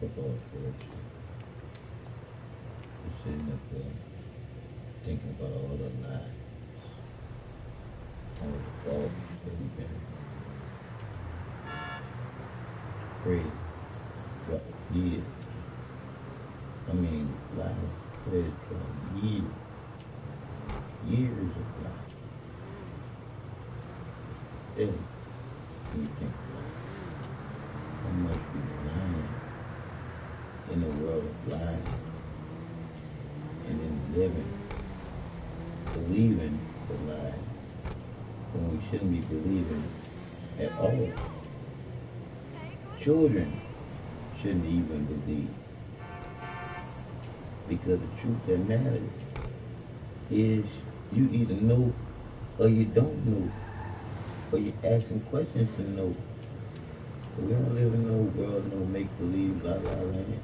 football coach, just sitting up there thinking about all the lies, all the problems that we've been afraid what years. I mean, lies spread for years of lies. Then, when you think about how much we're lying in the world of lies, and then living, believing the lies when we shouldn't be believing at all. Children shouldn't even believe, because the truth that matters is you either know or you don't know, or you're asking questions to know. So we don't live in no world, no make-believe, la la land.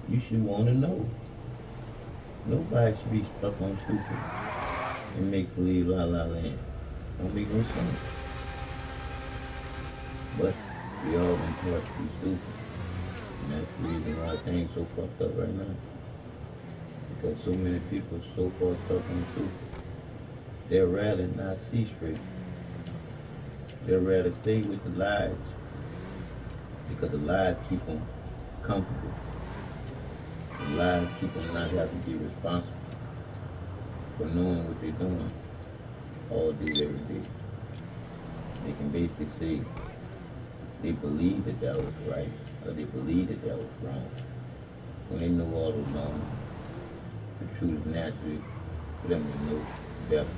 You should want to know. Nobody should be stuck on stupid and make-believe, la la land. Don't make no sense. But we all been taught to be stupid. And that's the reason why things so fucked up right now. Because so many people are so far stuck on stupid. They'd rather not see straight. They'd rather stay with the lies. Because the lies keep them comfortable. The lies keep them not having to be responsible for knowing what they're doing all day, every day. They can basically say they believe that that was right, or they believe that that was wrong. When they know all along, the truth is naturally for them to know better.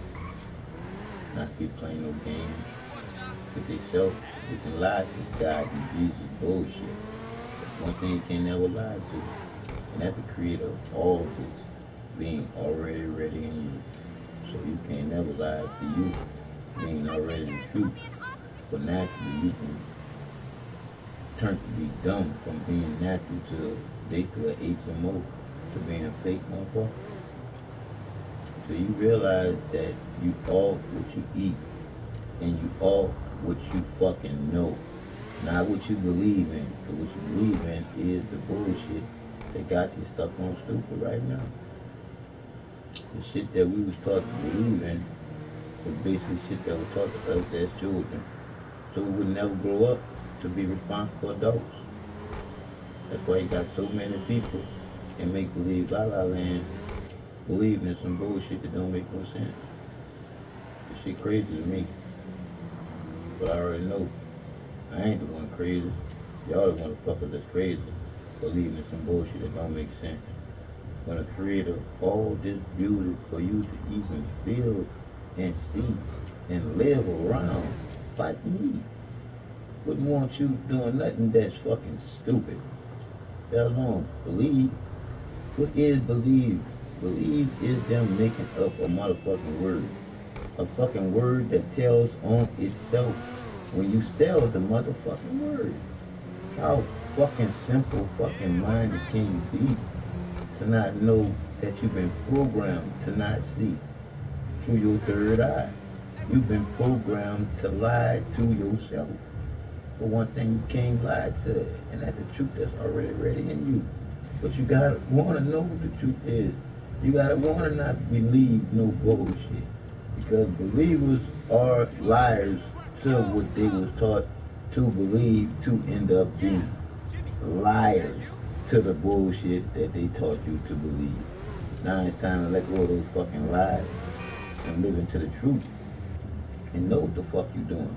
Not keep playing no games with themselves. They can lie to God and Jesus bullshit. But one thing you can never lie to, and that's the creator of all this being already ready in you. So you can't never lie to you being already the truth. But naturally you can turn to be dumb from being natural to basically an HMO to being a fake motherfucker. So you realize that you all what you eat, and you all what you fucking know. Not what you believe in. Because what you believe in is the bullshit that got you stuck on stupid right now. The shit that we was taught to believe in was basically shit that was taught to us as children. So we would never grow up to be responsible adults. That's why you got so many people in make-believe la la land believing in some bullshit that don't make no sense. This shit crazy to me. But I already know I ain't the one crazy. Y'all the motherfuckers that's crazy, believing in some bullshit that don't make sense. When a creator of all this beauty for you to even feel and see and live around like me, wouldn't want you doing nothing that's fucking stupid. Let alone believe. What is believe? Believe is them making up a motherfucking word. A fucking word that tells on itself when you spell the motherfucking word. How fucking simple fucking minded can you be to not know that you've been programmed to not see through your third eye? You've been programmed to lie to yourself. For one thing, you can't lie to it, and that's the truth that's already ready in you. But you gotta wanna know what the truth is. You gotta wanna not believe no bullshit. Because believers are liars to what they was taught to believe to end up being. Liars to the bullshit that they taught you to believe. Now it's time to let go of those fucking lies and live into the truth. And know what the fuck you doing.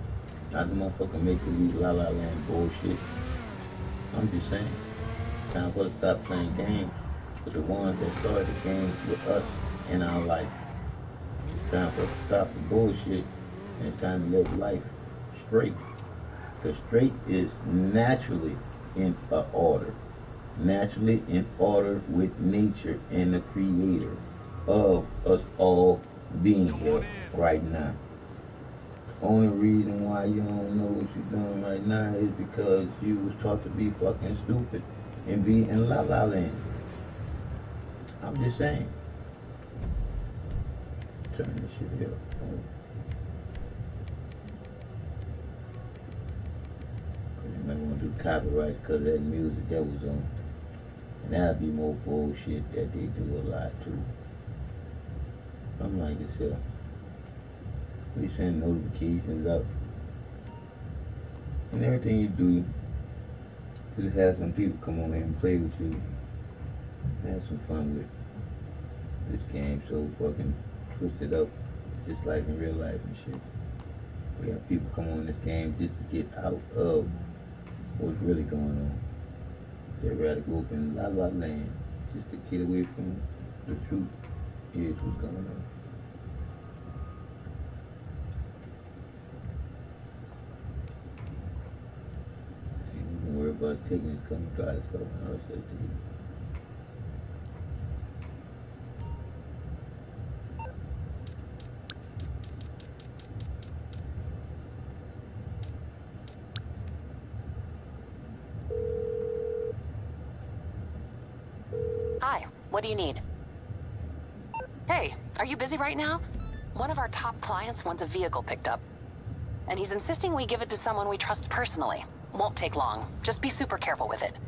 Not the motherfucker make believe la la land bullshit. I'm just saying. Time for us to stop playing games with the ones that started the games with us in our life. It's time for us to stop the bullshit, and it's time to live life straight. Because straight is naturally in order. Naturally in order with nature and the creator of us all being here right now. Only reason why you don't know what you're doing right now is because you was taught to be fucking stupid and be in la la land. I'm just saying. Turn this shit here. You might want to do copyright because of that music that was on. And that'd be more bullshit that they do a lot too. I'm like yourself. We send notifications up. And everything you do, just have some people come on here and play with you. Have some fun with this game so fucking twisted up, just like in real life and shit. We have people come on this game just to get out of what's really going on. They'd rather go up in La La Land just to get away from the truth. Here's what's going on. Don't worry about taking this come try this stuff. I'll say to you. Hi, what do you need? Hey, are you busy right now? One of our top clients wants a vehicle picked up. And he's insisting we give it to someone we trust personally. Won't take long. Just be super careful with it.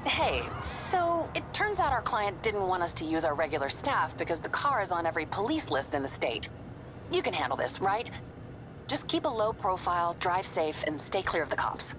Hey, so it turns out our client didn't want us to use our regular staff because the car is on every police list in the state. You can handle this, right? Just keep a low profile, drive safe, and stay clear of the cops.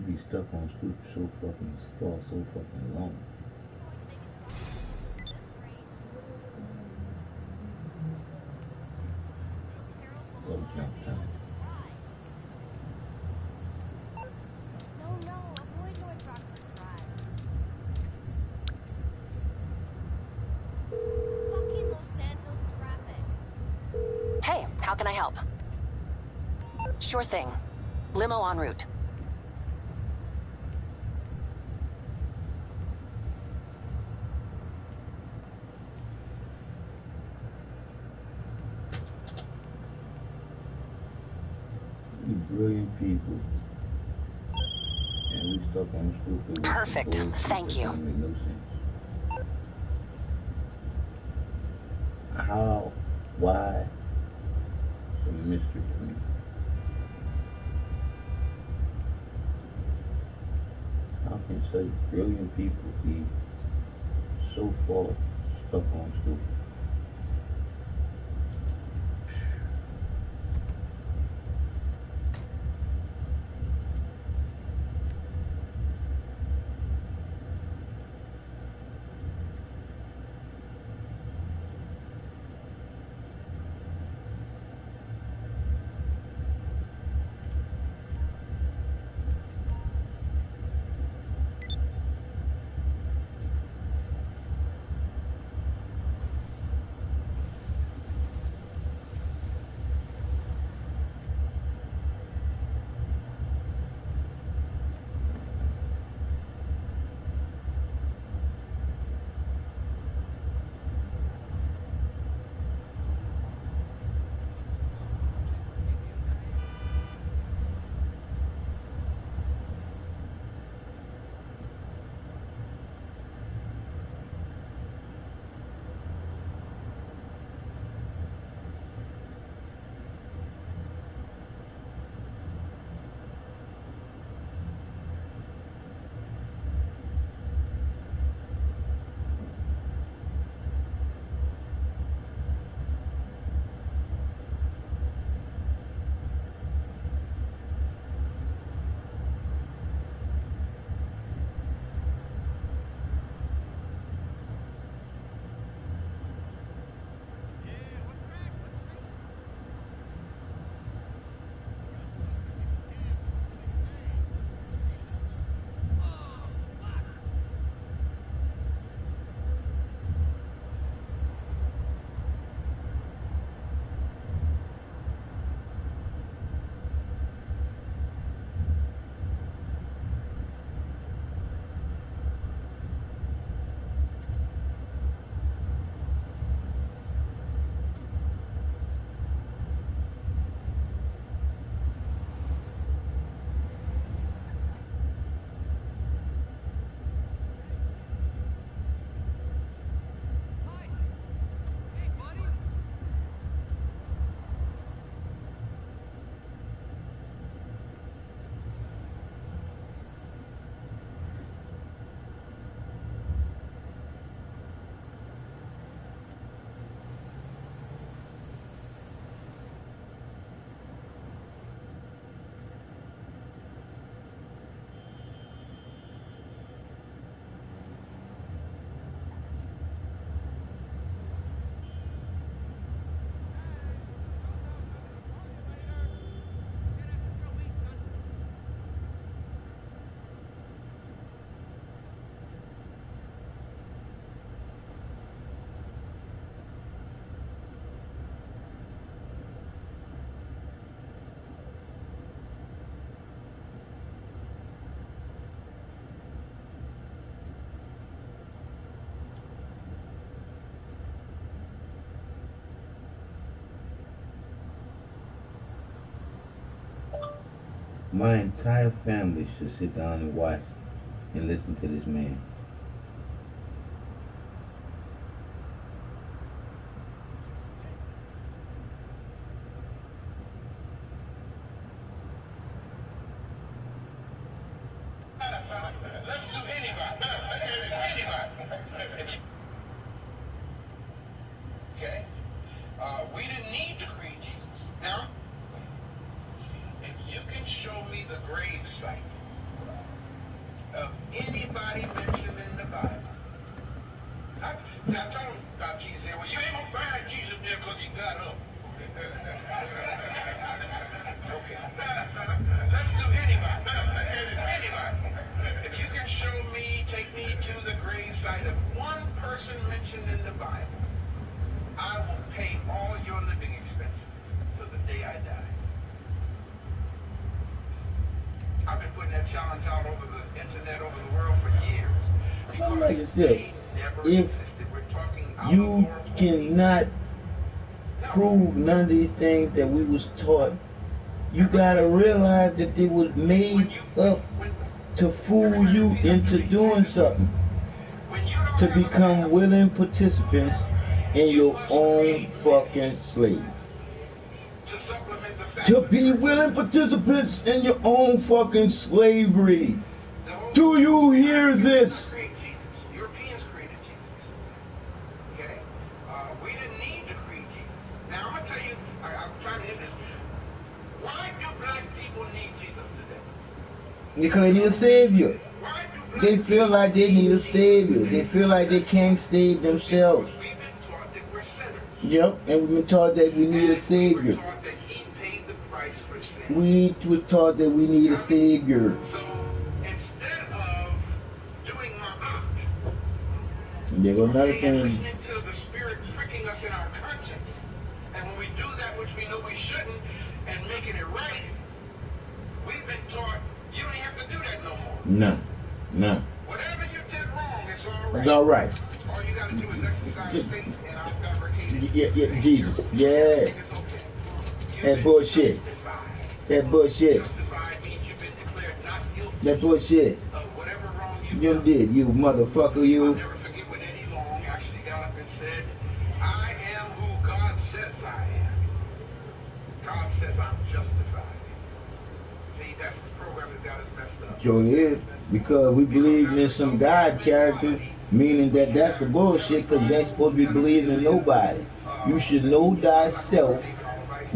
be stuck on stupid so fucking for so fucking long. Go jump time. Hey, how can I help? Sure thing. Limo en route. We brilliant people. And we stuck on stupid. Perfect. Thank you. That make no sense. How? Why? It's a mystery to me. How can such brilliant people be so far stuck on stupid? My entire family should sit down and watch and listen to this man. Let's do anybody. Anybody. Okay? We didn't need to create Jesus. Now, if you can show me the grave site of anybody mentioned in the Bible. I told him about Jesus. He said, well, you ain't gonna find Jesus there because he got up. Okay. Let's do anybody. Anybody. If you can show me, take me to the grave site of one person mentioned in the Bible, I will pay all your living expenses till the day I die. I've been putting that challenge out over the internet, over the world for years. Well, like I said, if you cannot prove none of these things that we was taught, you gotta realize that they was made up to fool you into doing something, to become willing participants in your own fucking slave. To be willing participants in your own fucking slavery. Do you hear this? Europeans created Jesus. Okay? We didn't need to create Jesus. Now, I'm going to tell you, I'm trying to end this. Why do black people need Jesus today? Because they need a savior. They feel like they need a savior. They feel like they can't save themselves. We've been taught that we're sinners. Yep, and we've been taught that we need a savior. We were taught that he paid the price for sin. We were taught that we need a savior. So, instead of doing ma'at, There goes another and thing. listening to the Spirit pricking us in our conscience, and when we do that which we know we shouldn't, and making it right, we've been taught you don't have to do that no more. No, no. Whatever you did wrong, it's all right. It's all right. All you got to do is exercise faith in our fabricated Yeah, Jesus. Yeah. That bullshit. That bullshit. Justified means you've been declared not guilty That bullshit. of whatever wrong you've You done. did, you motherfucker, I'll you. never forget when Eddie Long actually got up and said, I am who God says I am. God says I'm justified. See, that's the program that got us messed up. Sure is. Because we believe in some God character, meaning that that's the bullshit, because you ain't supposed to be believing in nobody. You should know thyself,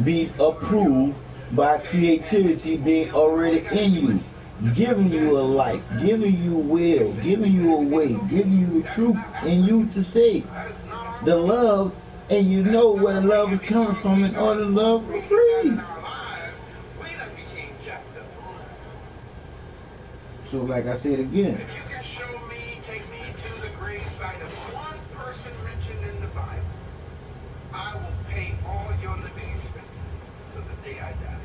be approved by creativity being already in you, giving you a life, giving you will, giving you a way, giving you the truth in you to say the love, and you know where the love is coming from in order to love for free. So like I said again, If you can show me, take me to the grave site of one person mentioned in the Bible, I will pay all your living expenses till the day I die.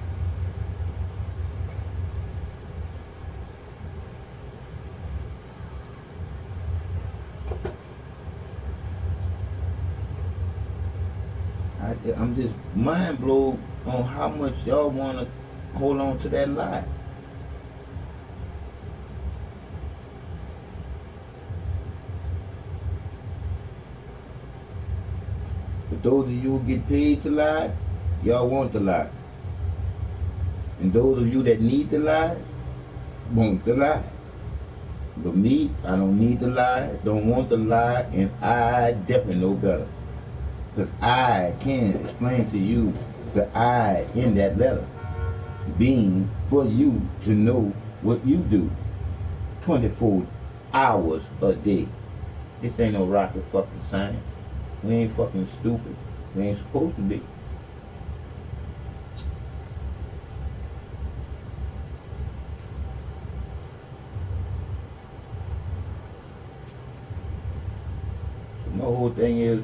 I'm just mind blown on how much y'all want to hold on to that lie. For those of you who get paid to lie, y'all want to lie. And those of you that need to lie, want to lie. But me, I don't need to lie, don't want to lie, and I definitely know better. Because I can explain to you the I in that letter being for you to know what you do 24 hours a day. This ain't no rocket fucking science. We ain't fucking stupid. We ain't supposed to be. So my whole thing is,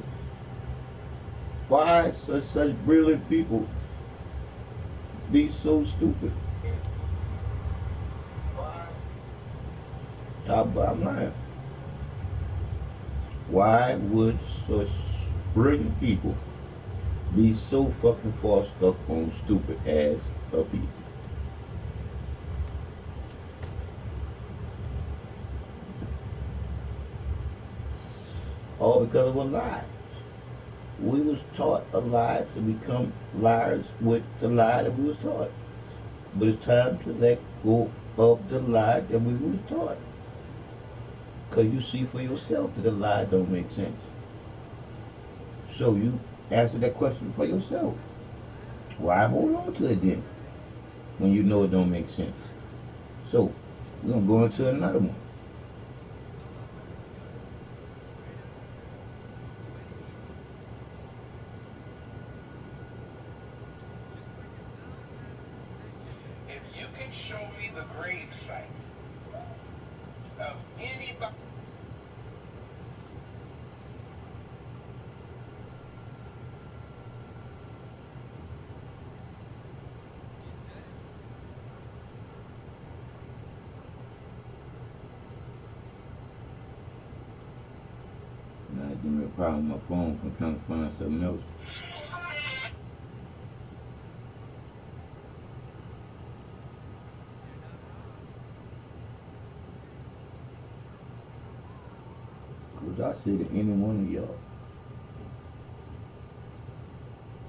why such brilliant people be so stupid? Bottom line. Why would such brilliant people be so fucking far stuck on stupid ass of people? All because of a lie. We was taught a lie to become liars with the lie that we was taught. But it's time to let go of the lie that we was taught. Because you see for yourself that the lie don't make sense. So you answer that question for yourself. Why hold on to it then, when you know it don't make sense? So, We're gonna go into another one. If you can show me the grave site of anybody. Now give me a problem with my phone from trying to find something else. Cause I say to any one of y'all,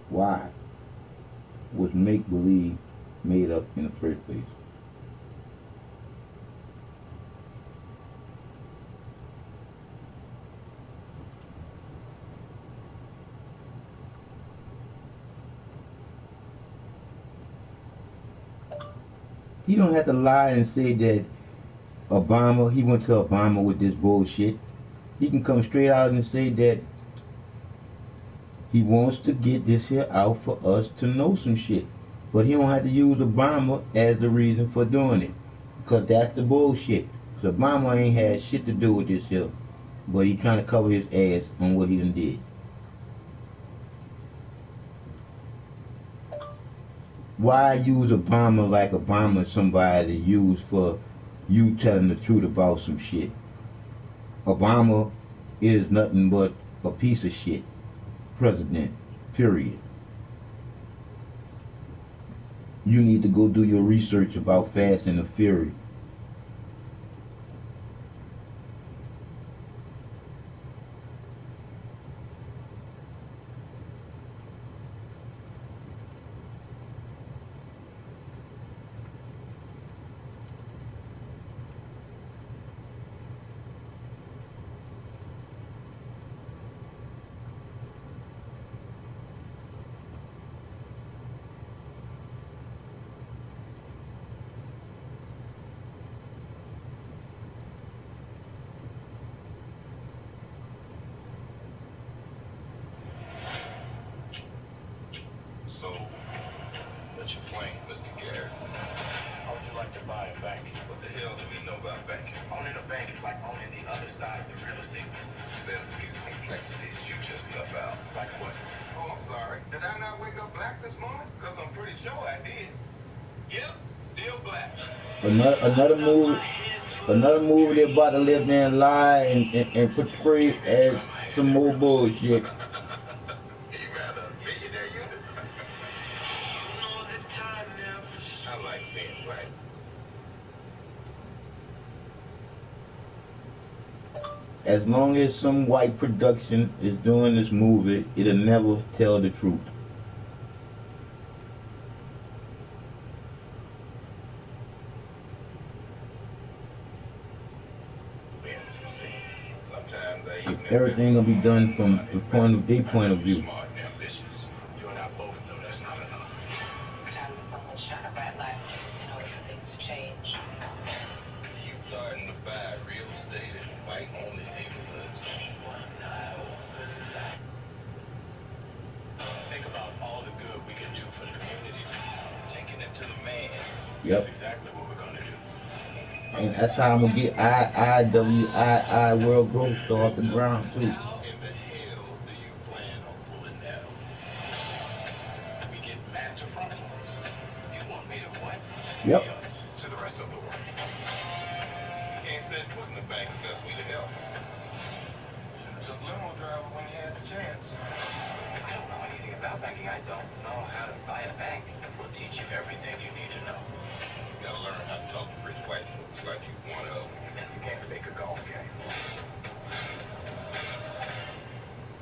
why was make believe made up in the first place? He don't have to lie and say that Obama, he went to Obama with this bullshit. He can come straight out and say that he wants to get this here out for us to know some shit. But he don't have to use Obama as the reason for doing it. Because that's the bullshit. So Obama ain't had shit to do with this here. But he trying to cover his ass on what he done did. Why use Obama like Obama somebody to use for you telling the truth about some shit? Obama is nothing but a piece of shit president, period. You need to go do your research about Fast and the Fury. So, what's your plan, Mr. Garrett? How would you like to buy a bank? What the hell do we know about banking? Owning a bank is like owning the other side of the real estate business. There's a few complexities you just left out. Like what? Oh, I'm sorry. Did I not wake up black this morning? Because I'm pretty sure I did. Yep, still black. Another movie they're about to live there and lie and portray as some more bullshit. I like seeing black. As long as some white production is doing this movie, it'll never tell the truth. Sometimes everything will be done from the their point of view. Smart and ambitious. You and I both know that's not enough. It's time that someone shine a bright light in order for things to change. You starting to buy real estate in white-only neighborhoods. Think about all the good we can do for the community. Taking it to the man. Yep. That's exactly what we're gonna do. And that's how I'm gonna get III world growth store off the ground too. How in the hell do you plan on pulling that off? We get mad to front floors. You want me to what? Yep. To the rest of the world. You can't set foot in the bank unless we to help. Should've took limo driver when you had the chance. I don't know anything about banking. I don't know how to buy a bank. We'll teach you everything you need to know. You gotta learn how to talk to rich white folks like you one of them. And you can't fake a golf game.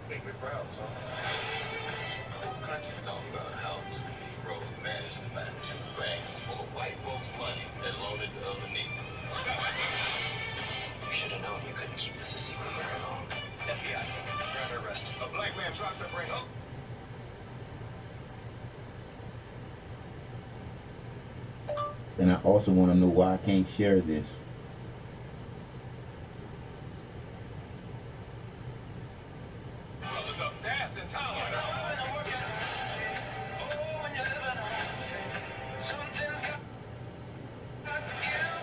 Make me proud, son. The whole country's talking about how two Negroes managed to find two banks full of white folks' money that loaned it to other Negroes. You should have known you couldn't keep this a secret very long. FBI, you're under arrest. A black man tries to bring up. And I also want to know why I can't share this.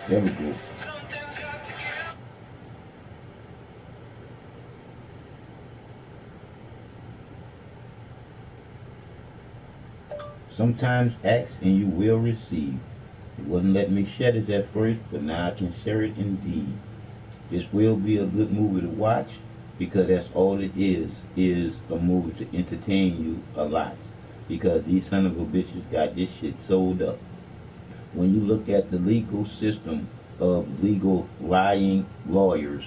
There we go. Sometimes ask and you will receive. It wouldn't let me share this at first, but now I can share it indeed. This will be a good movie to watch because that's all it is a movie to entertain you a lot. Because these son of a bitches got this shit sold up. When you look at the legal system of legal lying lawyers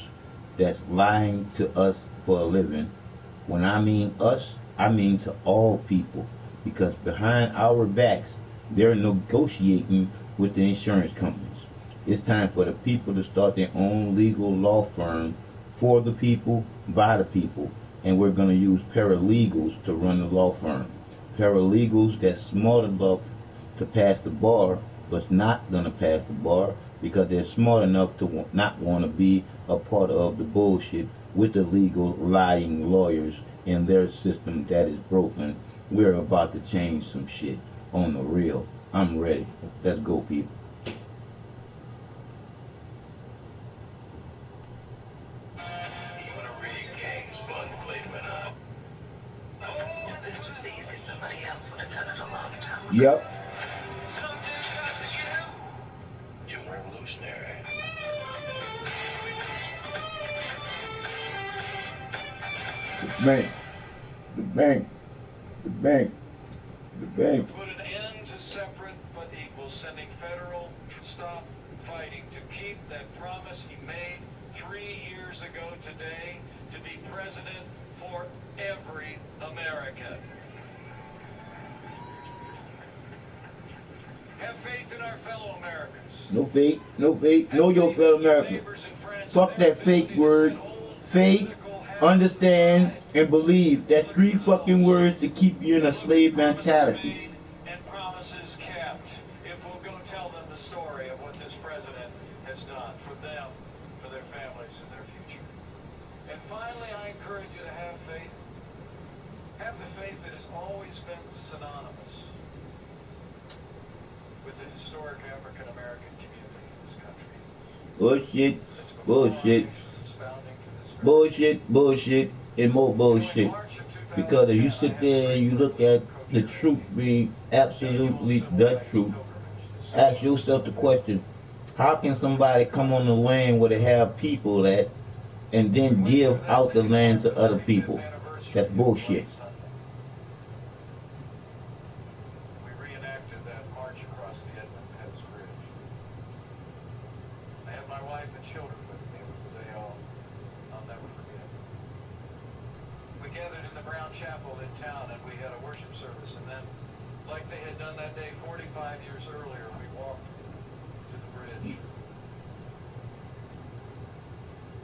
that's lying to us for a living, when I mean us, I mean to all people. Because behind our backs, they're negotiating with the insurance companies. It's time for the people to start their own legal law firm for the people, by the people. And we're going to use paralegals to run the law firm. Paralegals that's smart enough to pass the bar, but not going to pass the bar because they're smart enough to not want to be a part of the bullshit with the legal lying lawyers in their system that is broken. We're about to change some shit on the real. I'm ready. Let's go, people. If this was easy, somebody else would have done it a long time ago. Yep. You're revolutionary. The bank. The bank. The bank. The bank. Put an end to separate but equal, sending federal stop fighting to keep that promise he made 3 years ago today to be president for every American. Have faith in our fellow Americans. No fake. No fake. Know your fellow Americans. Fuck that fake word. Faith, understand, and believe. That's 3 fucking words to keep you in a slave mentality. And promises kept. If we'll go tell them the story of what this president has done for them, for their families, and their future. And finally, I encourage you to have faith. Have the faith that has always been synonymous with the historic African American community in this country. Bullshit. Bullshit. Bullshit, bullshit, and more bullshit. Because if you sit there and you look at the truth being absolutely the truth, ask yourself the question, how can somebody come on the land where they have people at and then give out the land to other people? That's bullshit. We reenacted that march across the Edmund Pettus Bridge. I had my wife and children with me. It was a day I'll never forget. We gathered in the Brown Chapel in town and we had a worship service, and then, like they had done that day 45 years earlier, we walked to the bridge.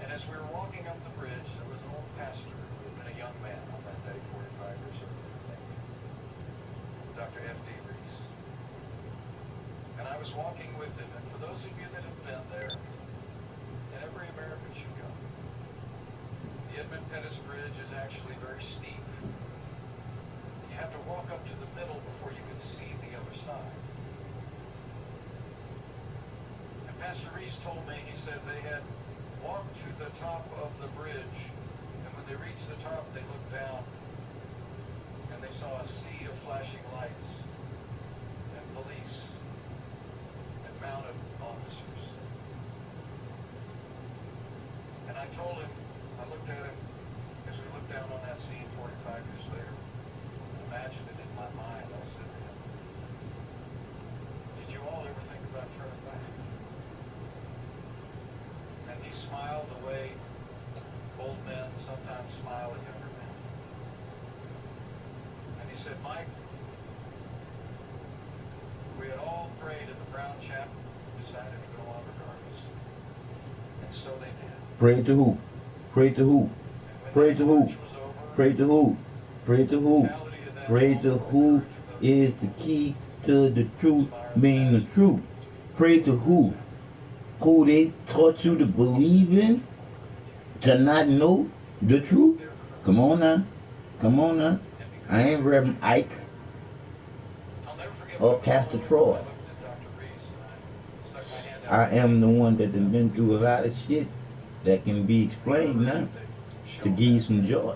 And as we were walking up the bridge, there was an old pastor who had been a young man on that day 45 years earlier, Dr. F.D. Reese. And I was walking with him, and for those of you that have been there, and every American should go, the Edmund Pettus Bridge is actually very steep. You have to walk up to the middle before you can see the other side. And Pastor Reese told me, he said they had walked to the top of the bridge, and when they reached the top, they looked down, and they saw a sea of flashing lights, and police, and mounted officers. And I told him, I looked at him as we looked down on that scene 45 years later. I imagined it in my mind. I said to him, did you all ever think about turning back? And he smiled the way old men sometimes smile at younger men. And he said, Mike, we had all prayed in the Brown Chapel, decided to go on regardless. And so they did. Pray to who? Pray to who? Pray to who? Pray to who? Pray to who? Pray to who is the key to the truth, meaning the truth. Pray to who? Who they taught you to believe in? To not know the truth? Come on now. Come on now. I ain't Reverend Ike or Pastor Troy. I am the one that has been through a lot of shit that can be explained now to give you some joy.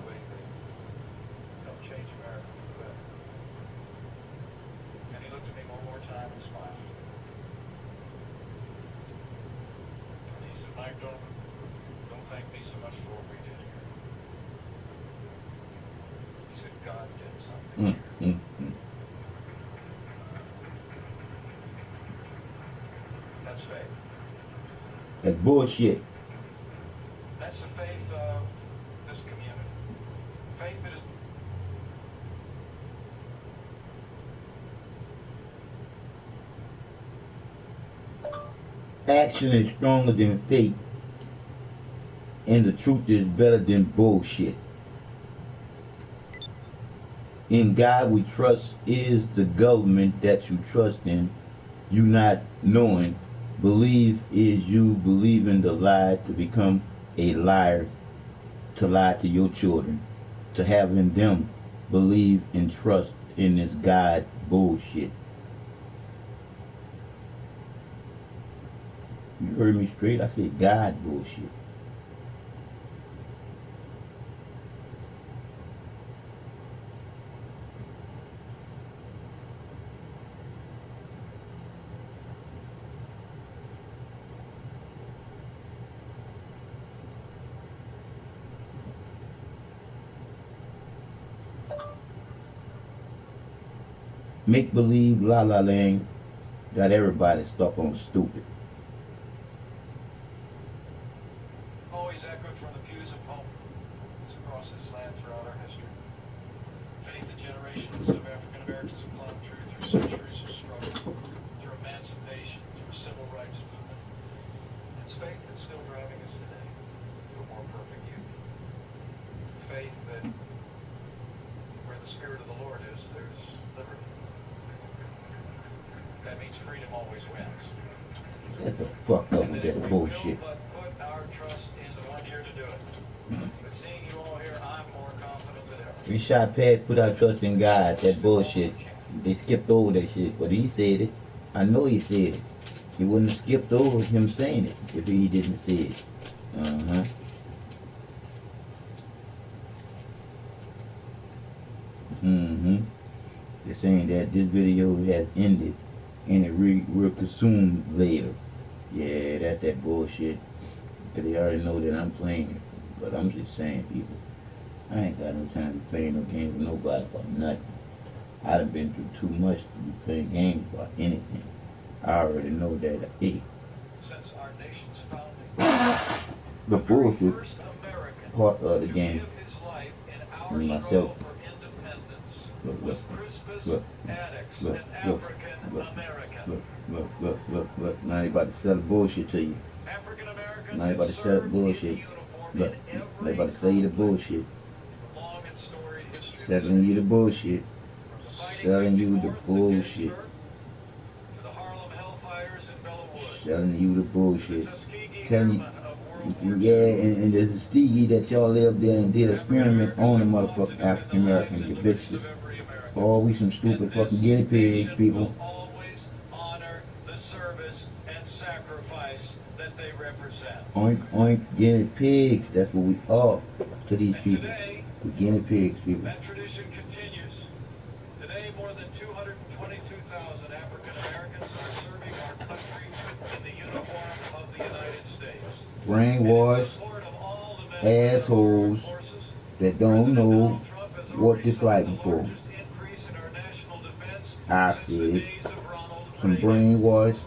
Help change America for the better. And he looked at me one more time and smiled. And he said, Mike, don't thank me so much for what we did here. He said, God did something here. That's faith. That's bullshit. That's the faith of this community. Faith that is... Action is stronger than faith, and the truth is better than bullshit. In God we trust is the government that you trust in, you not knowing. Believe is you believing the lie to become a liar, to lie to your children, to having them believe and trust in this God bullshit. You heard me straight? I said God bullshit. Make believe La La Land got everybody stuck on stupid. Always echoed from the pews of home. It's across this land throughout our history. Faith that generations of African Americans have clung through centuries of struggle, through emancipation, through a civil rights movement. It's faith that's still driving us today to a more perfect union. Faith that where the Spirit of the Lord is, there's liberty. That means freedom always wins. Get the fuck up with that bullshit. But put our trust in the one here to do it. But seeing you all here, I'm more confident than ever. We shot past put our trust in God, that bullshit. They skipped over that shit, but he said it. I know he said it. He wouldn't have skipped over him saying it if he didn't say it. They're saying that this video has ended and it will consume later. Yeah, that's that bullshit. Cause they already know that I'm playing it. But I'm just saying, people, I ain't got no time to be playing no games with nobody about nothing. I done been through too much to be playing games about anything. I already know that. Hey, since our nation's founding, the bullshit part of the game. And myself. Look, look. Now they about to sell the bullshit to you. Now they about to sell the bullshit. Look, they about to sell you the bullshit. Selling you the bullshit. Selling you the bullshit. Selling you the bullshit. Telling you, yeah, and there's a Tuskegee that y'all lived there and did experiment on the motherfucking African Americans, you bitches. Oh, we some stupid fucking guinea pigs, people. Always honor the service and sacrifice that they represent. Oink, oink, guinea pigs. That's what we are to these people. We're guinea pigs, people. That tradition continues. Today, more than 222,000 African Americans are serving our country in the uniform of the United States. Brainwashed assholes that don't know what they're fighting for. I said, some brainwashed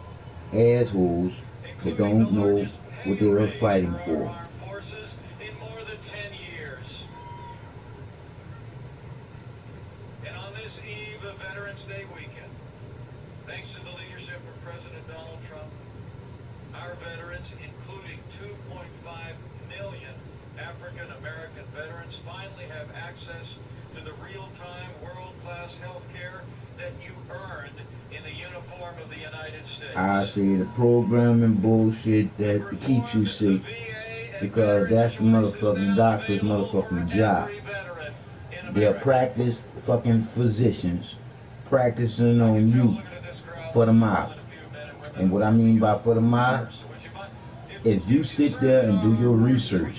assholes that don't know what they are fighting for. And on this eve of Veterans Day weekend, thanks to the leadership of President Donald Trump, our veterans, including 2.5 million African American veterans, finally have access to the real-time, world-class health care that you earned in the uniform of the United States. I say the programming bullshit that keeps you sick, because that's the motherfucking doctor's motherfucking job. They're practice fucking physicians practicing on you for the mob. And what I mean by for the mob, if you sit there and do your research,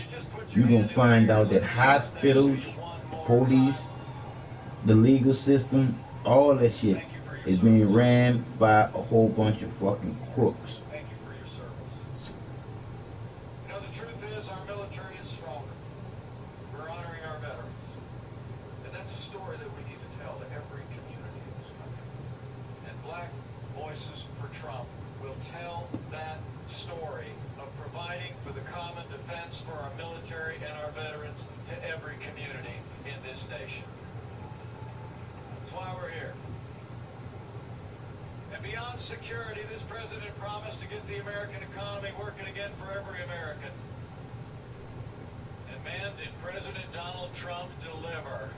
you're going to find out that hospitals, police, the legal system, all that shit is being ran by a whole bunch of fucking crooks. Thank you for your service. You know, the truth is our military is stronger. We're honoring our veterans. And that's a story that we need to tell to every community in this country. And Black Voices for Trump will tell that story of providing for the common defense for our military and our veterans to every community in this nation. That's why we're here. And beyond security, this president promised to get the American economy working again for every American. And man, did President Donald Trump deliver.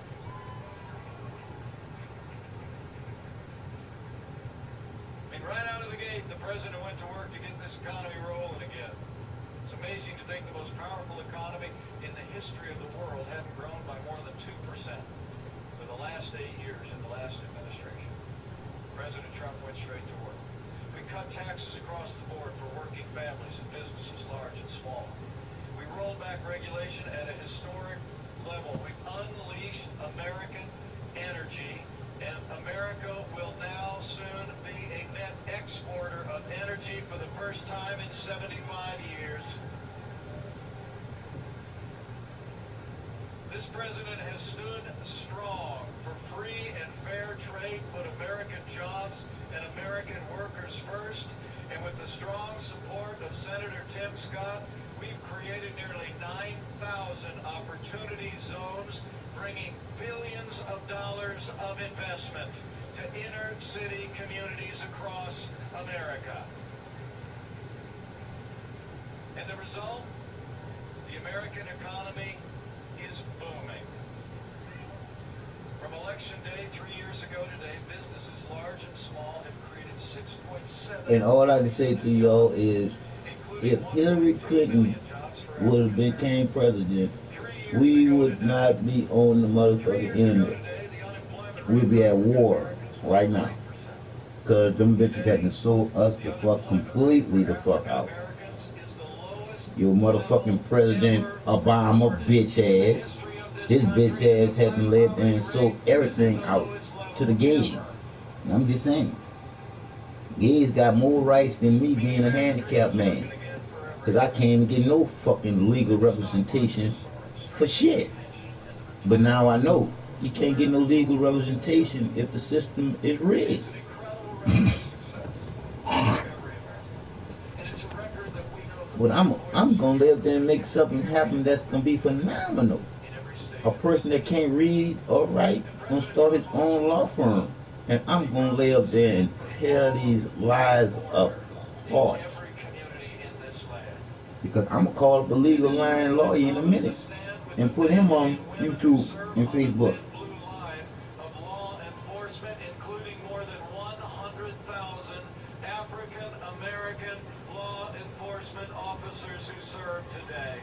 I mean, right out of the gate, the president went to work to get this economy rolling again. It's amazing to think the most powerful economy in the history of the world hadn't grown by more than 2% for the last 8 years in the last administration. President Trump went straight to work. We cut taxes across the board for working families and businesses, large and small. We rolled back regulation at a historic level. We've unleashed American energy, and America will now soon be a net exporter of energy for the first time in 75 years. This president has stood strong for free and fair trade, put American jobs and American workers first, and with the strong support of Senator Tim Scott, we've created nearly 9,000 opportunity zones, bringing billions of dollars of investment to inner city communities across America. And the result? The American economy is booming. From election day 3 years ago today, businesses large and small have created 6.7. And all I can say to y'all is, if Hillary Clinton would have became president, we would not be on the motherfucking internet. We'd be at war right now. Because them bitches hadn't sold us the fuck completely the fuck out. Your motherfucking President Obama bitch ass. His bitch ass hadn't lived and sold everything out to the gays. And I'm just saying. Gays got more rights than me being a handicapped man. Because I can't even get no fucking legal representation for shit. But now I know you can't get no legal representation if the system is rigged. But I'm gonna live there and make something happen that's gonna be phenomenal. A person that can't read or write gonna start his own law firm, and I'm gonna lay up there and tear these lies apart. Because I'm gonna call up a legal line lawyer in a minute and put him on YouTube and Facebook. Officers who serve today.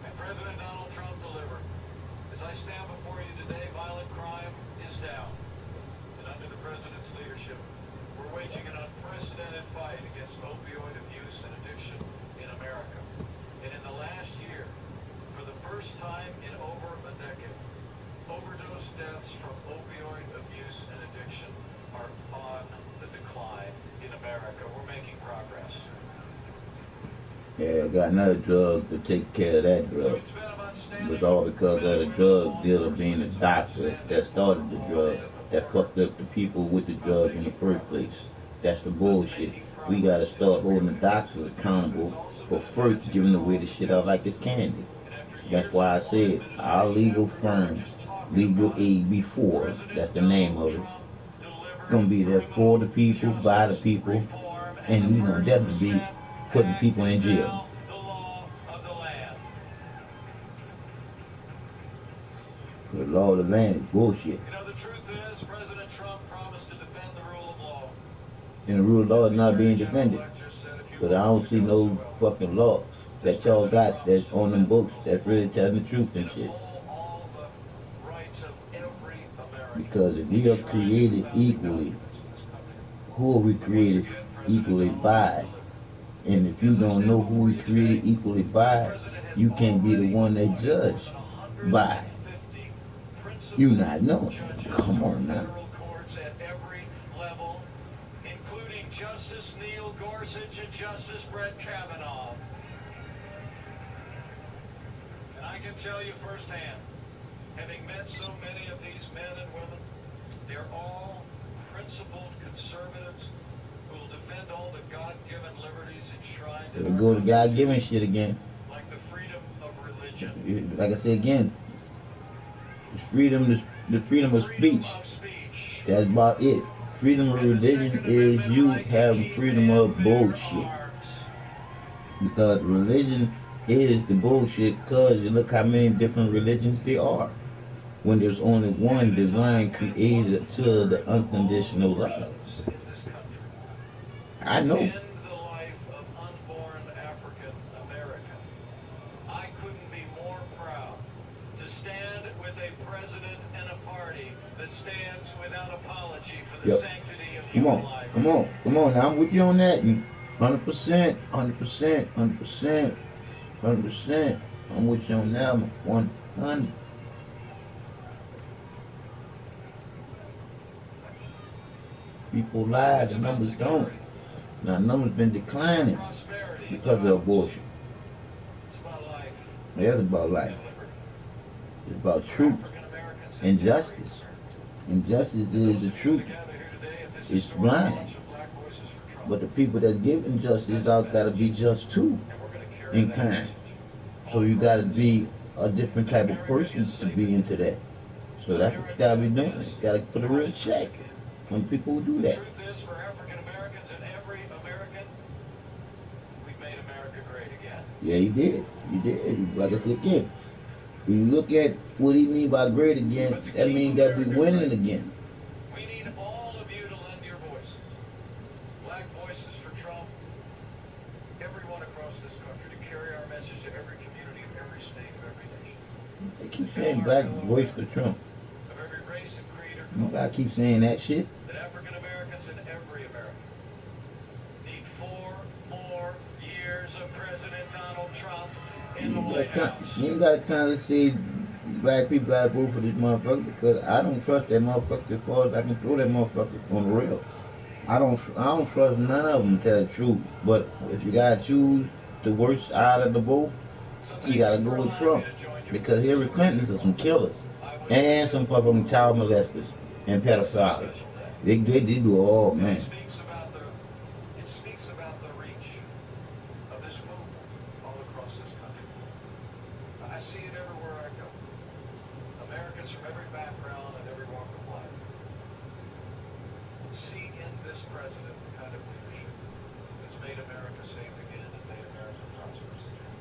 And President Donald Trump delivered. As I stand before you today, violent crime is down. And under the president's leadership, we're waging an unprecedented fight against opioid abuse and addiction in America. And in the last year, for the first time in over a decade, overdose deaths from opioid abuse and addiction are on the decline in America. We're making progress. Yeah, I got another drug to take care of that drug. It was all because of the drug dealer being a doctor that started the drug, that fucked up the people with the drug in the first place. That's the bullshit. We gotta start holding the doctors accountable for first giving away the shit out like it's candy. That's why I said our legal firm, Legal Aid Before, that's the name of it, gonna be there for the people, by the people, and we gonna definitely be putting people in jail. The law of the land is bullshit. You know, the truth is, President Trump promised to defend the rule of law. And the rule of law is not being defended. But I don't see no fucking law that y'all got that's on them books that's really telling the truth and shit. Because if we are created equally, who are we created equally by? And if you don't know who we created equally by, you can't be the one they judge by. You not knowing. Come on now. Including Justice Neil Gorsuch and Justice Brett Kavanaugh. And I can tell you firsthand, having met so many of these men and women, they're all principled conservatives who will defend all the God-given liberties enshrined in Here we our go to God-given Constitution, shit again. like the freedom of religion. Like I said again, the freedom of speech. That's about it. Freedom of religion is you having freedom of bullshit. Because religion is the bullshit, because you look how many different religions there are. When there's only one divine creator to the unconditional love. I know. In the life of unborn African American, I couldn't be more proud to stand with a president and a party that stands without apology for the sanctity of human life. Come on. Now I'm with you on that. 100%, 100%. I'm with you on that 100. People lie, the numbers don't. Now numbers been declining because of abortion. Yeah, it's about life. It's about truth and justice. And justice is the truth. It's blind. But the people that give injustice out gotta be just too and kind. So you gotta be a different type of person to be into that. So that's what you gotta be doing. You gotta put a real check on people who do that. The truth is, for African Americans and every American, we made America great again. Yeah, you did. Like I said again, when you look at what he mean by great again, that means that we winning again. We need all of you to lend your voices. Black voices for Trump. Everyone across this country to carry our message to every community of every state of every nation. They keep saying black voice for Trump. Of every race and creed or You gotta keep saying that shit. that African Americans and every American need 4 more years of President Donald Trump in the White House. You gotta kind of see black people gotta vote for this motherfucker because I don't trust that motherfucker as far as I can throw that motherfucker on the rail. I don't trust none of them to tell the truth. But if you gotta choose the worst out of the both, you gotta go with Trump because Hillary Clinton is some killers and some fucking child molesters and pedophiles. They do all, man. It speaks about the reach of this movement all across this country. I see it everywhere I go. Americans from every background and every walk of life see in this president the kind of leadership that's made America safe again and made America prosperous again.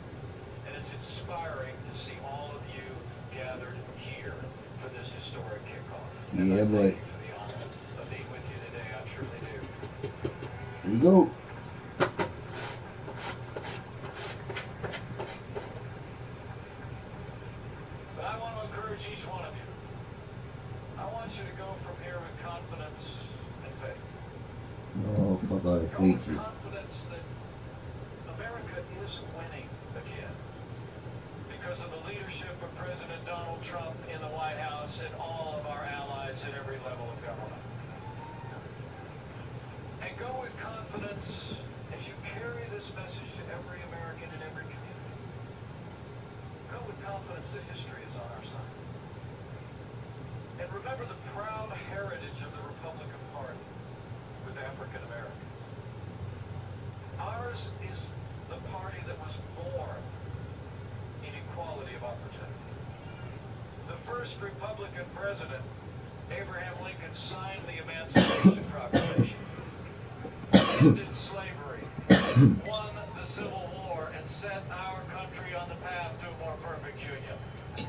And it's inspiring to see all of you gathered here for this historic kickoff. And Yeah, I boy. thank you for the honor of being with you today. I truly do. Here you go. But I want to encourage each one of you. I want you to go from here with confidence and faith. Oh, fuck all the Go with features. confidence that America is winning again because of the leadership of President Donald Trump in the White House and all of our allies at every level of government. And go with confidence as you carry this message to every American in every community. Go with confidence that history is on our side. And remember the proud heritage of the Republican Party with African Americans. Ours is the party that was born in equality of opportunity. The first Republican president, Abraham Lincoln, signed the Emancipation Proclamation, ended slavery, won the Civil War, and set our country on the path to a more perfect union.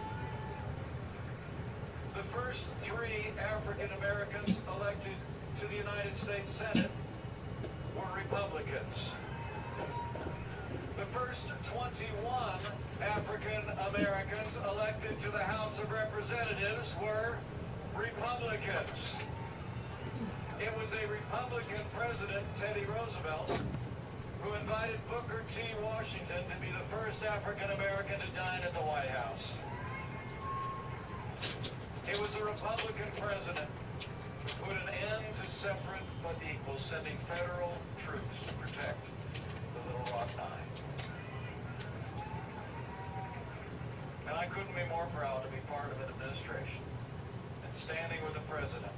The first 3 African Americans elected to the United States Senate were Republicans. The first 21 African Americans elected to the House of Representatives were Republicans. It was a Republican president, Teddy Roosevelt, who invited Booker T. Washington to be the first African American to dine at the White House. It was a Republican president who put an end to separate but equal, sending federal troops to protect the Little Rock Nine. And I couldn't be more proud to be part of an administration and standing with a president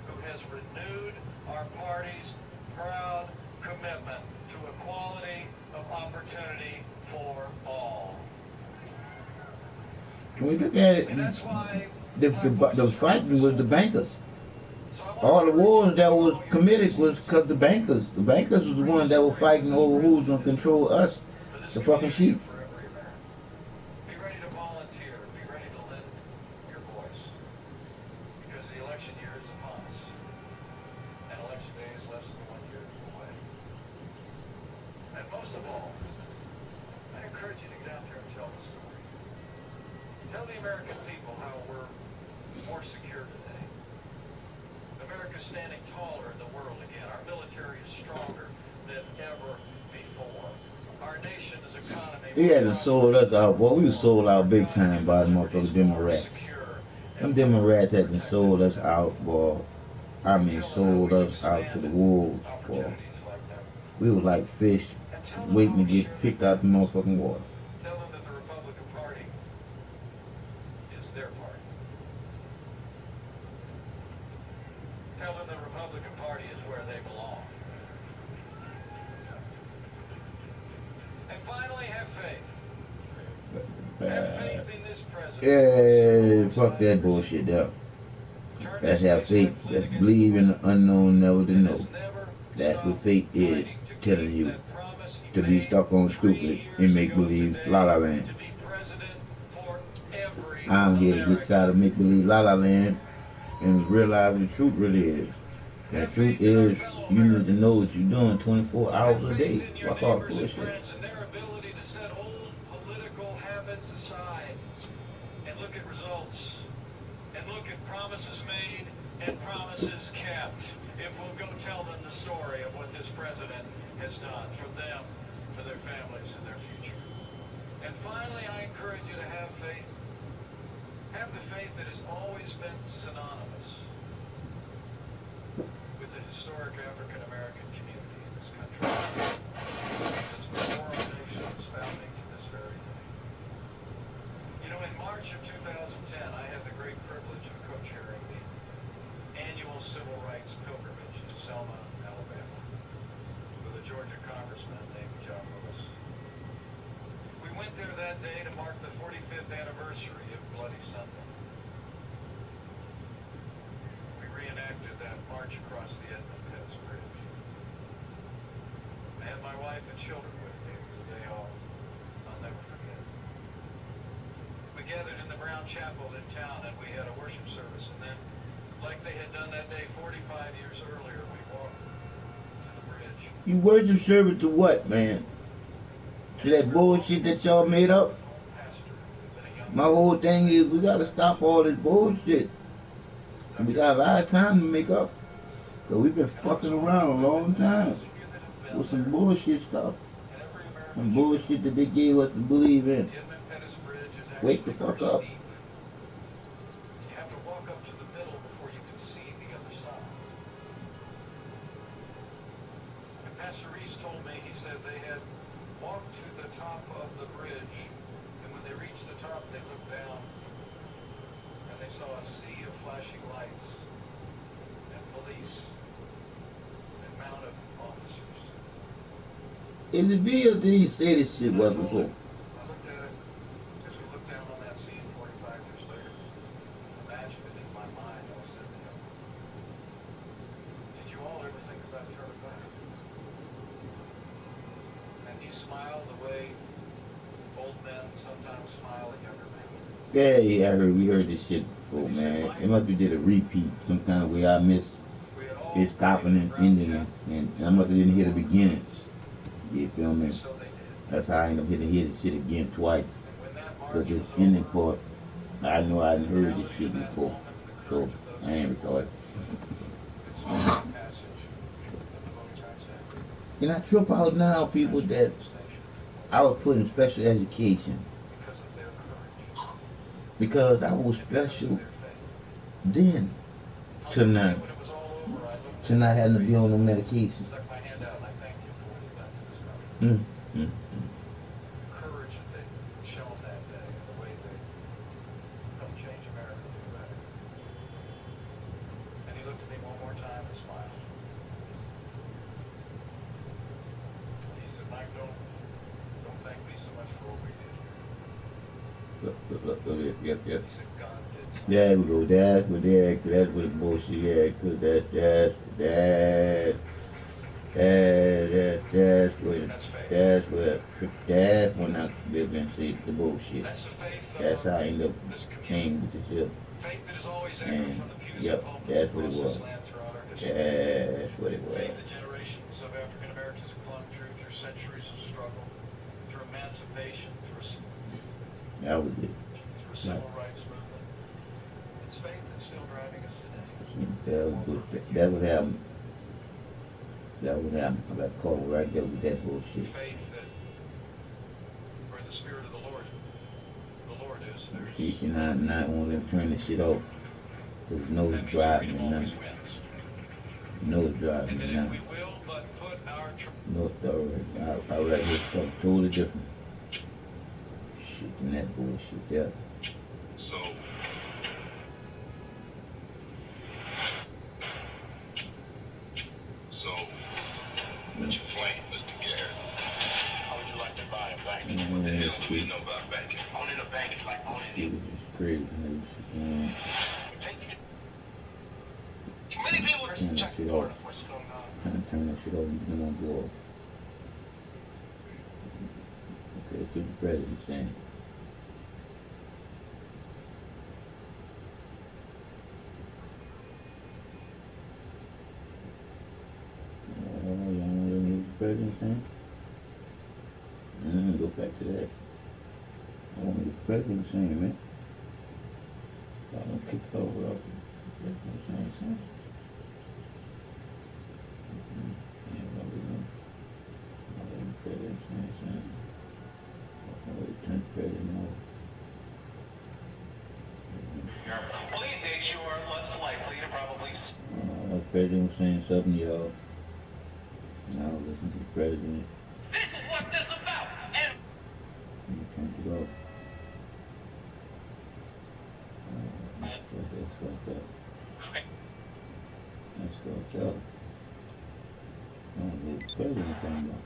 who has renewed our party's proud commitment to equality of opportunity for all. When we look at it, And that's why the fighting was the bankers. All the wars that was committed was because the bankers was the ones that were fighting over who's gonna control us, the fucking sheep. Be ready to volunteer. Be ready to lend your voice. Because the election year is upon us. And election day is less than 1 year away. And most of all, I encourage you to get out there and tell the story. Tell the American people how we're more secure today. America's standing taller in the world again. Our military is stronger than ever before. Our nation's economy... They hadn't sold us out, boy. We was sold out big time by the motherfucking Democrats. Them Democrats hadn't sold us out, boy. I mean, sold us out to the wolves, boy. We was like fish waiting to get picked out the motherfucking water. Tell them that the Republican Party is their party. Tell them the Republican Party is where they belong. And finally, have faith. Have faith in this president. Yeah, fuck that bullshit there. That's have faith. That's believe in the unknown, never to know. That's what faith is telling you. To be stuck on stupid and make believe La La Land. I'm here to get out of make believe La La Land and realize what the truth really is. And the truth is, you need to know what you're doing 24 hours a day. Fuck all bullshit. And their ability to set old political habits aside and look at results and look at promises made and promises kept. If we'll go tell them the story of what this president has done for them, for their families, and their future. And finally, I encourage you to have faith. Have the faith that has always been synonymous with the historic African American community in this country. Since before our nation's founding to this very day. You know, in March of 2010, I had the great privilege of co-chairing the annual Civil Rights Pilgrimage to Selma, Alabama, with a Georgia congressman named John Lewis. We went there that day to mark the 45th anniversary of Bloody Sunday. We reenacted that march across the Edmund Pettus Bridge. I had my wife and children with me. It was a day I'll never forget. We gathered in the Brown Chapel in town and we had a worship service, and then, like they had done that day 45 years earlier, we walked to the bridge. You worship service to what, man? To that bullshit that y'all made up? My whole thing is we gotta stop all this bullshit. And we got a lot of time to make up. Cause we've been fucking around a long time with some bullshit stuff. Some bullshit that they gave us to believe in. Wake the fuck up. You have to walk up to the middle before you can see the other side. And Pastor Reese told me, he said they had walked to the top of the bridge, and when they reached the top, they looked down, and they saw a sea of flashing lights, and police, and mounted officers. In the video, did he say this shit was before? I looked at it, as we looked down on that scene 45 years later, imagined it in my mind. I said to him, did you all ever think about turning back? And he smiled the way old men sometimes smile at younger men. Yeah, we heard this shit before, man. It must be did a repeat some kind of way. I missed it stopping and ending it, and I must have didn't hear the beginnings. You feel me? So they did. That's how I ended up hitting hear this shit again twice. And when that march Because this was ending over, part, I know I hadn't heard this shit before. So I ain't recording. It's a passage that the Bogarts had. And I trip out now, people, that I was put in special education Because of their courage. because I was And because of special their faith. then to not When it was all over, I looked to not having to be on no medication. stuck my hand out and I thanked him for what he'd done for this country. The courage that they shown that day and the way they helped change America for the better. And he looked at me one more time and smiled. And he said, Mike, don't thank me so much for what we did here. Yep. He said, God did something. There we go. That's what the bullshit. Yeah, cause that's when I live and see the bullshit. That's the faith That's how I end up this hanging community. with the ship. Faith that has always echoed And from the pews yep, of pulpits that's what it across was. this land throughout our history. That's what it was. Faith that generations of African Americans have clung through centuries of struggle, through emancipation, That was it. through a civil rights movement. It's faith that's still driving us today. That was good. That would happen. That would happen. I got caught right there with that bullshit. Faith that where the Spirit of the Lord is, there's See, and I want them to turn this shit off. Cause no that means driving freedom and always nothing. wins. No And driving that and if nothing. we will but put our No story. I read this something totally different. Shit and that bullshit there. So, what you playing, Mr. Garrett? How would you like to buy a bank? What the hell do we know about banking? Owning a bank is like owning It was just crazy. Many people are Turn that shit off. what's going on. Trying to turn that shit off. You don't want to go off. Okay, let's get the president saying. Y'all want to need the president saying? Go back to that. I want to be the president saying, man. I don't kick it over off. That's what I'm saying, Well, these days you are less likely to probably the president was saying something, y'all. Now listen to the president. This is what this about. And You can't get off. That's fucked up. That's fucked up. I don't know what the president talking about.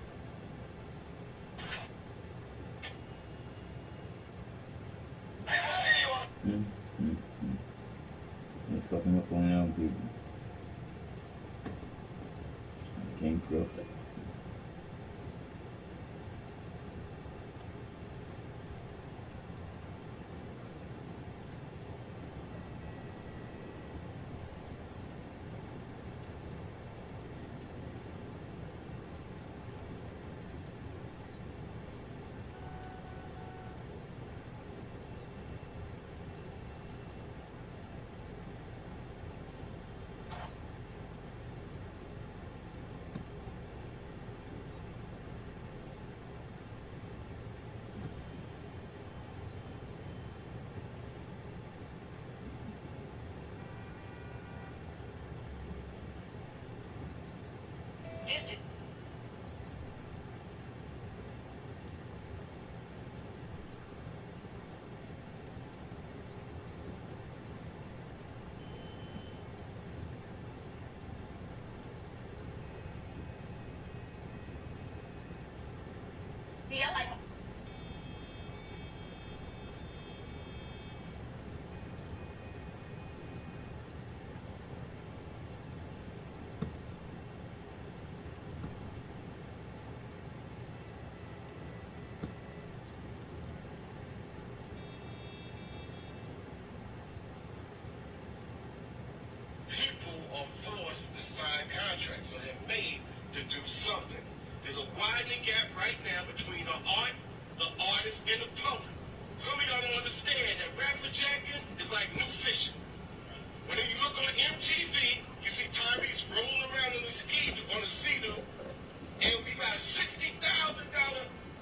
They're fucking up on young people. I can't feel that. people are forced to sign contracts, so they're made to do something. There's a widening gap right now between the artist, and the public. Some of y'all don't understand that rapper jacking is like new fishing. When you look on MTV, you see Tyrese rolling around on a Sea-Doo, and we got a $60,000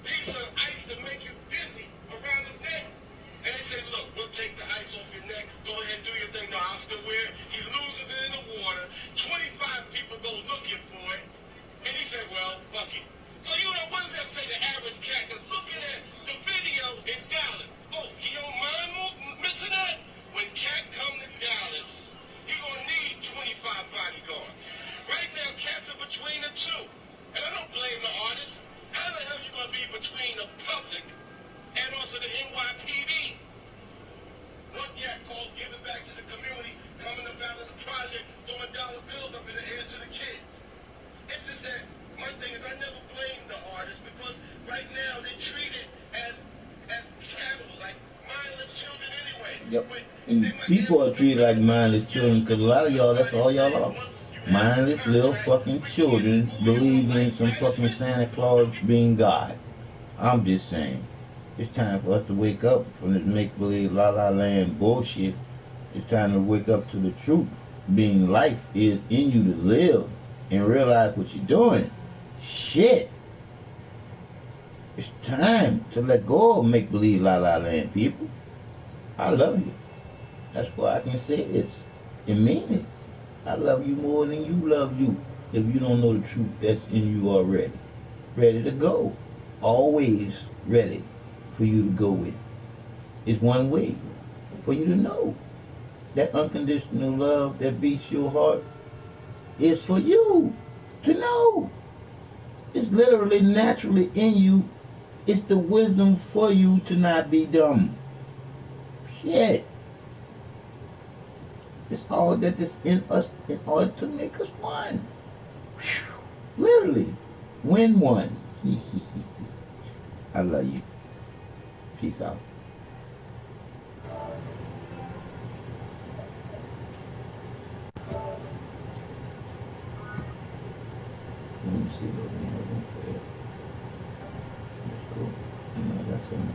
piece of ice to make you dizzy around his neck. And they say, look, we'll take the ice off your neck. Go ahead, do your thing. No, I'll still wear it. He loses it in the water. 25 people go looking for it. And he said, well, fuck it. So you know, what does that say to average cat that's looking at the video in Dallas? Oh, he don't mind missing that? When Cat come to Dallas, he gonna need 25 bodyguards. Right now, Cat's are between the two. And I don't blame the artist. How the hell you gonna be between the public and also the NYPD? One cat calls giving back to the community, coming up out of the project, throwing dollar bills up in the air to the kids. It's just that my thing is I never blame the artists because right now they're treated as cattle, like mindless children anyway. Yep. And people are treated like mindless children because a lot of y'all, that's all y'all are. Mindless little fucking children believing in some fucking Santa Claus being God. I'm just saying. It's time for us to wake up from this make-believe la-la land bullshit. It's time to wake up to the truth. Being life is in you to live and realize what you're doing. Shit. It's time to let go of make-believe la-la land, people. I love you. That's why I can say this and mean it. I love you more than you love you if you don't know the truth that's in you already. Ready to go. Always ready for you to go with. It's one way for you to know that unconditional love that beats your heart is for you to know. It's literally naturally in you. It's the wisdom for you to not be dumb. Shit. It's all that is in us in order to make us one. Whew. Literally. Win one. I love you. Peace out. Let me see what we have in there. Let's go. I got some.